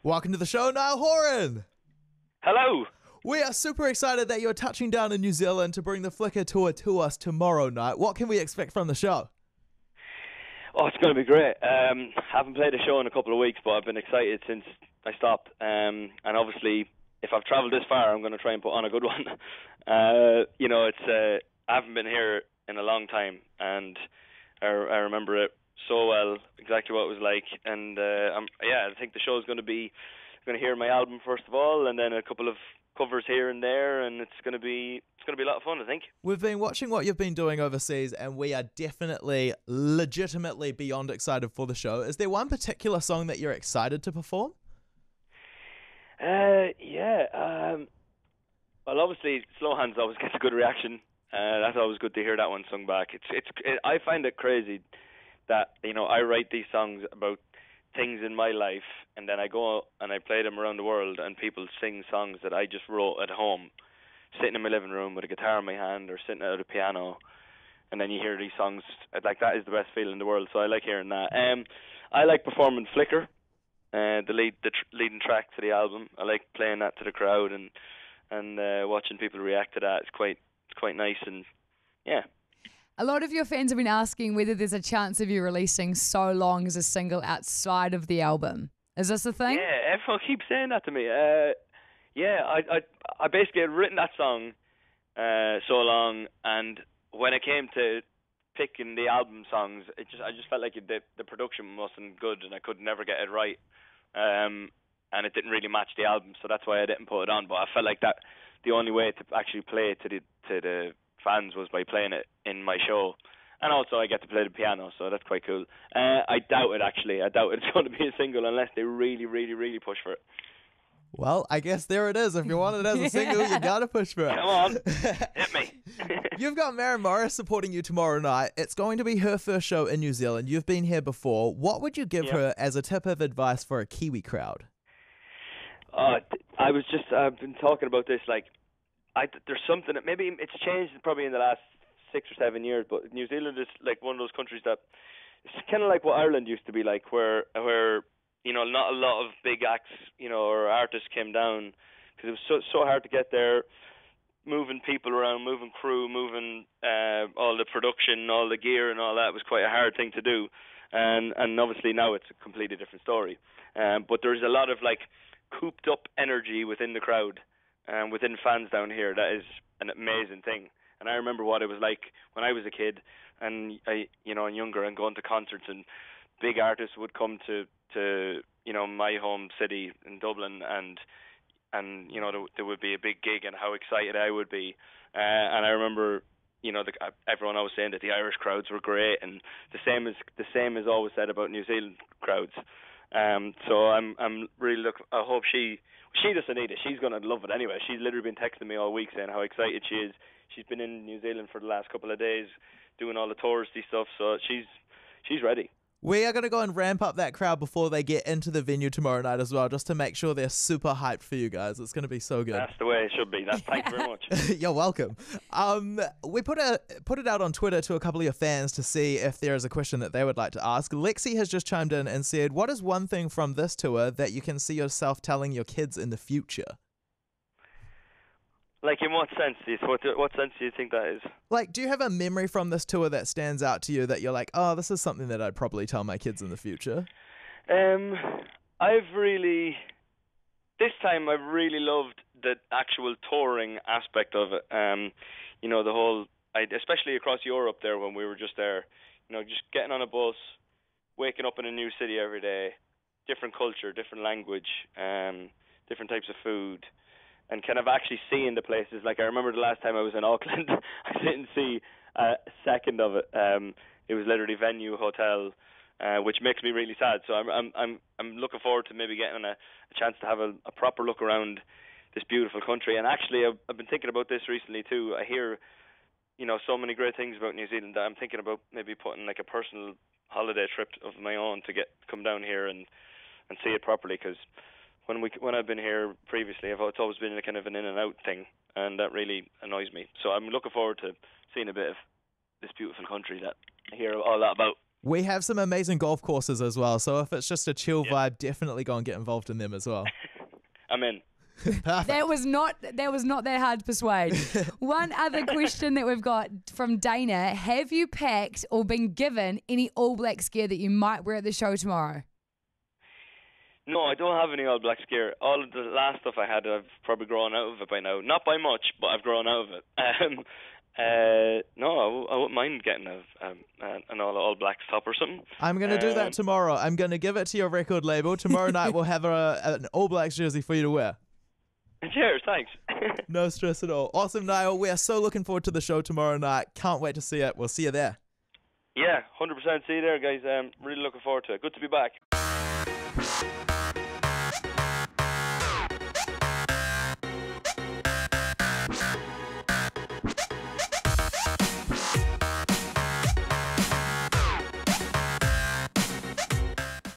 Welcome to the show, Niall Horan. Hello. We are super excited that you're touching down in New Zealand to bring the Flickr tour to us tomorrow night. What can we expect from the show? Oh, it's going to be great. Haven't played a show in a couple of weeks, but I've been excited since I stopped. And obviously, if I've travelled this far, I'm going to try and put on a good one. I haven't been here in a long time, and I remember it so well, exactly what it was like. And I think the show is going to be going to hear my album first of all, and then a couple of covers here and there, and it's going to be a lot of fun, I think. We've been watching what you've been doing overseas, and we are definitely, legitimately beyond excited for the show. Is there one particular song that you're excited to perform? Well, obviously, Slow Hands always gets a good reaction. That's always good to hear that one sung back. I find it crazy that I write these songs about things in my life, and then I go and I play them around the world, and people sing songs that I just wrote at home, sitting in my living room with a guitar in my hand or sitting at a piano, and then you hear these songs. Like, that is the best feeling in the world, so I like hearing that. I like performing Flickr, the leading track to the album. I like playing that to the crowd and watching people react to that. It's quite nice, and yeah. A lot of your fans have been asking whether there's a chance of you releasing So Long as a single outside of the album. Is this a thing? Yeah, everyone keeps saying that to me. I basically had written that song So Long, and when it came to picking the album songs, I just felt like the production wasn't good, and I could never get it right, and it didn't really match the album, so that's why I didn't put it on. But I felt like that the only way to actually play it to the fans was by playing it in my show, and also I get to play the piano, so that's quite cool. I doubt it, actually. I doubt it's going to be a single unless they really, really, really push for it. Well, I guess there it is. If you want it as a single, you gotta push for it. Come on, hit me. You've got Maren Morris supporting you tomorrow night. It's going to be her first show in New Zealand. You've been here before. What would you give her as a tip of advice for a Kiwi crowd? I've been talking about this, there's something that maybe it's changed probably in the last 6 or 7 years, but New Zealand is like one of those countries that it's kind of like what Ireland used to be like, where not a lot of big acts or artists came down because it was so hard to get there, moving people around, moving crew, moving all the production, all the gear and all that was quite a hard thing to do, and obviously now it's a completely different story, but there's a lot of cooped up energy within the crowd and within fans down here. That is an amazing thing. And I remember what it was like when I was a kid and and younger, and going to concerts, and big artists would come to my home city in Dublin, and there would be a big gig, and how excited I would be. And I remember everyone always saying that the Irish crowds were great, and the same is always said about New Zealand crowds. So I'm really I hope she doesn't need it. She's going to love it anyway. She's literally been texting me all week saying how excited she is. She's been in New Zealand for the last couple of days doing all the touristy stuff, so she's ready. We are going to go and ramp up that crowd before they get into the venue tomorrow night as well, just to make sure they're super hyped for you guys. It's going to be so good. That's the way it should be. Thank you very much. You're welcome. We put it out on Twitter to a couple of your fans to see if there is a question that they would like to ask. Lexi has just chimed in and said, what is one thing from this tour that you can see yourself telling your kids in the future? Like, in what sense? What sense do you think that is? Like, do you have a memory from this tour that stands out to you that you're like, oh, this is something that I'd probably tell my kids in the future? This time I've really loved the actual touring aspect of it. The whole, especially across Europe there when we were just there, just getting on a bus, waking up in a new city every day, different culture, different language, different types of food, and kind of actually seeing the places. Like, I remember the last time I was in Auckland, I didn't see a second of it. It was literally venue, hotel, which makes me really sad. So I'm looking forward to maybe getting a chance to have a proper look around this beautiful country. And actually, I've been thinking about this recently too. I hear, so many great things about New Zealand that I'm thinking about maybe putting like a personal holiday trip of my own to come down here and see it properly, because when I've been here previously, it's always been a kind of an in and out thing, and that really annoys me. So I'm looking forward to seeing a bit of this beautiful country that I hear all that about. We have some amazing golf courses as well, so if it's just a chill vibe, definitely go and get involved in them as well. I'm in. Perfect. That was not that hard to persuade. One other question that we've got from Dana: have you packed or been given any All Blacks gear that you might wear at the show tomorrow? No, I don't have any All Blacks gear. All of the last stuff I had, I've probably grown out of it by now. Not by much, but I've grown out of it. No, I wouldn't mind getting an All Blacks top or something. I'm going to do that tomorrow. I'm going to give it to your record label. Tomorrow night we'll have an All Blacks jersey for you to wear. Cheers, thanks. No stress at all. Awesome, Niall. We are so looking forward to the show tomorrow night. Can't wait to see it. We'll see you there. Yeah, 100%. See you there, guys. Really looking forward to it. Good to be back.